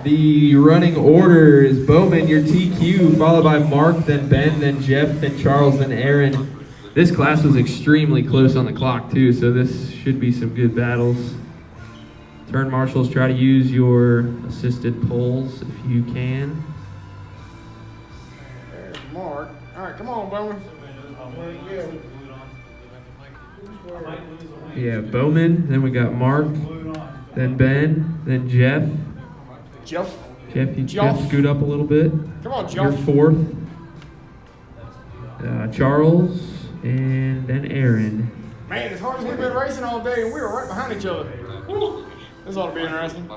The running order is Bowman, your TQ, followed by Mark, then Ben, then Jeff, then Charles, then Aaron. This class was extremely close on the clock too, so this should be some good battles. Turn marshals, try to use your assisted pulls if you can. There's Mark. All right, come on, Bowman. Yeah, Bowman, then we got Mark, then Ben, then Jeff. Jeff, you can scoot up a little bit. Come on, Jeff. You're fourth. Charles, and then Aaron. Man, as hard as we've been racing all day, and we were right behind each other. Woo. This ought to be interesting.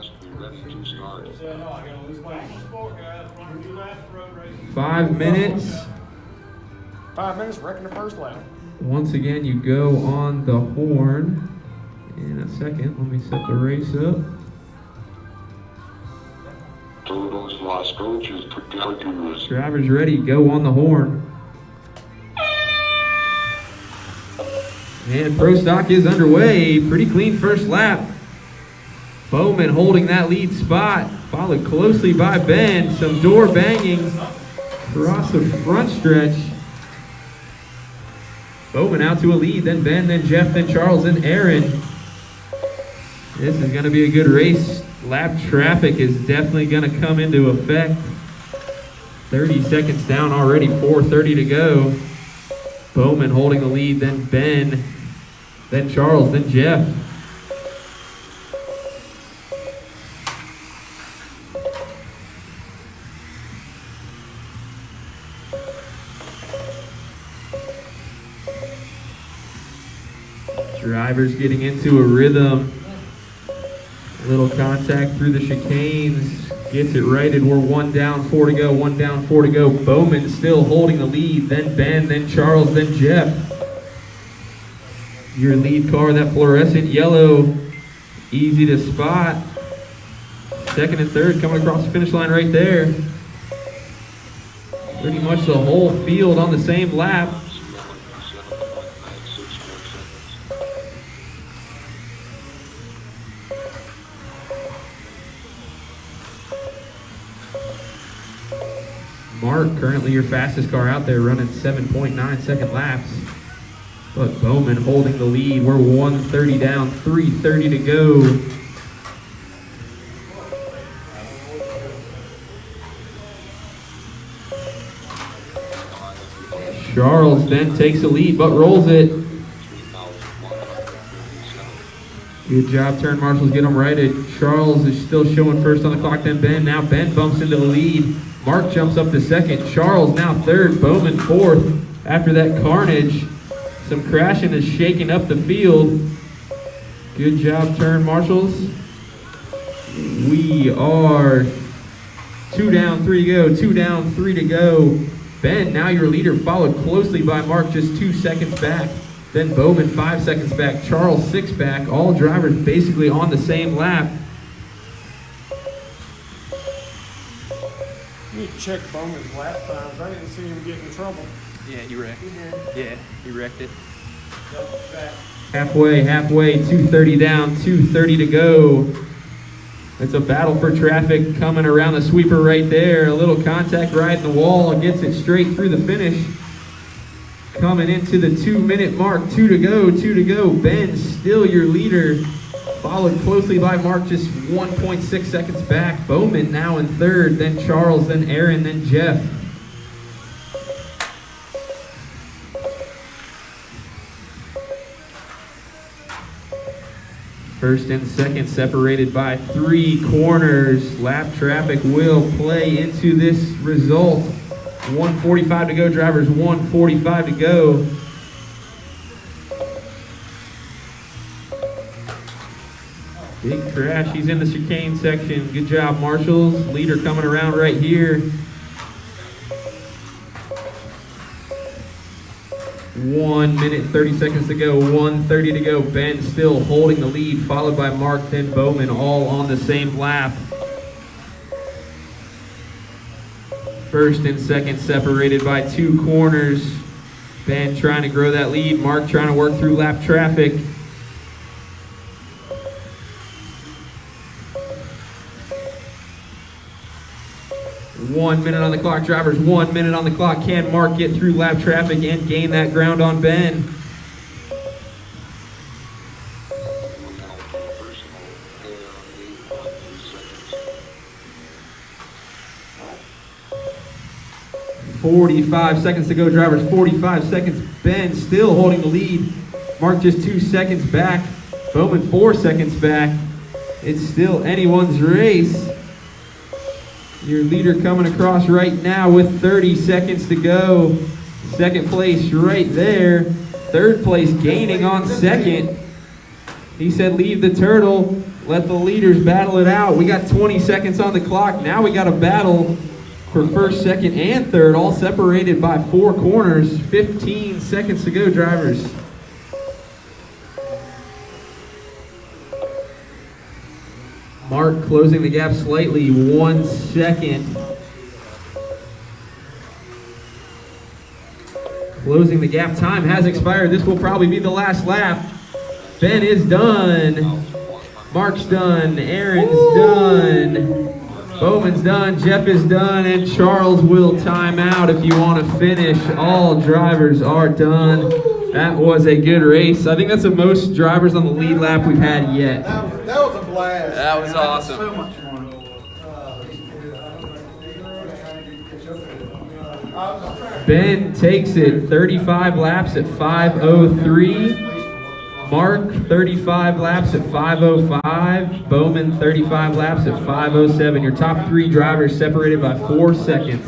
5 minutes. 5 minutes, wrecking the first lap. Once again, you go on the horn. In a second, let me set the race up. Drivers ready, go on the horn. And Pro Stock is underway. Pretty clean first lap. Bowman holding that lead spot, followed closely by Ben. Some door banging across the front stretch. Bowman out to a lead, then Ben, then Jeff, then Charles, then Aaron. This is going to be a good race. Lap traffic is definitely going to come into effect. 30 seconds down already, 4:30 to go. Bowman holding the lead, then Ben, then Charles, then Jeff. Drivers getting into a rhythm. A little contact through the chicanes. Gets it righted. We're 1 down, 4 to go. 1 down, 4 to go. Bowman still holding the lead. Then Ben, then Charles, then Jeff. Your lead car, that fluorescent yellow, easy to spot. Second and third coming across the finish line right there. Pretty much the whole field on the same lap. Mark, currently your fastest car out there, running 7.9 second laps. But Bowman holding the lead. We're 1:30 down, 3:30 to go. Charles then takes the lead, but rolls it. Good job, turn marshals, get them righted. Charles is still showing first on the clock, then Ben. Now Ben bumps into the lead. Mark jumps up to second. Charles now third. Bowman fourth. After that carnage, some crashing is shaking up the field. Good job, turn marshals. We are 2 down, 3 to go. 2 down, 3 to go. Ben, now your leader, followed closely by Mark, just 2 seconds back. Then Bowman 5 seconds back. Charles 6 back. All drivers basically on the same lap. You need to check Bowman's lap times. I didn't see him get in trouble. Yeah, he wrecked. Yeah, he wrecked it. Halfway, 2:30 down, 2:30 to go. It's a battle for traffic coming around the sweeper right there. A little contact right in the wall, gets it straight through the finish. Coming into the 2-minute mark, 2 to go, 2 to go. Ben still your leader, followed closely by Mark, just 1.6 seconds back. Bowman now in third, then Charles, then Aaron, then Jeff. First and second separated by 3 corners. Lap traffic will play into this result. 1:45 to go, drivers, 1:45 to go. Big crash, he's in the chicane section. Good job, marshals. Leader coming around right here. 1 minute, 30 seconds to go, 1:30 to go. Ben still holding the lead, followed by Mark, then Bowman, all on the same lap. First and second separated by 2 corners. Ben trying to grow that lead. Mark trying to work through lap traffic. 1 minute on the clock, drivers. 1 minute on the clock. Can Mark get through lap traffic and gain that ground on Ben? "45 seconds to go, drivers. 45 seconds. Ben still holding the lead. Mark just 2 seconds back. Bowman 4 seconds back. It's still anyone's race. Your leader coming across right now with 30 seconds to go. Second place right there. Third place gaining on second. He said leave the turtle. Let the leaders battle it out. We got 20 seconds on the clock. Now we got a battle for first, second, and third, all separated by 4 corners. 15 seconds to go, drivers. Mark closing the gap slightly, 1 second. Closing the gap, time has expired. This will probably be the last lap. Ben is done. Mark's done. Aaron's done. Bowman's done. Jeff is done. And Charles will time out if you want to finish. All drivers are done. That was a good race. I think that's the most drivers on the lead lap we've had yet. That was a blast. That was awesome. So much fun. Ben takes it 35 laps at 5:03. Mark 35 laps at 5:05. Bowman 35 laps at 5:07. Your top 3 drivers separated by 4 seconds.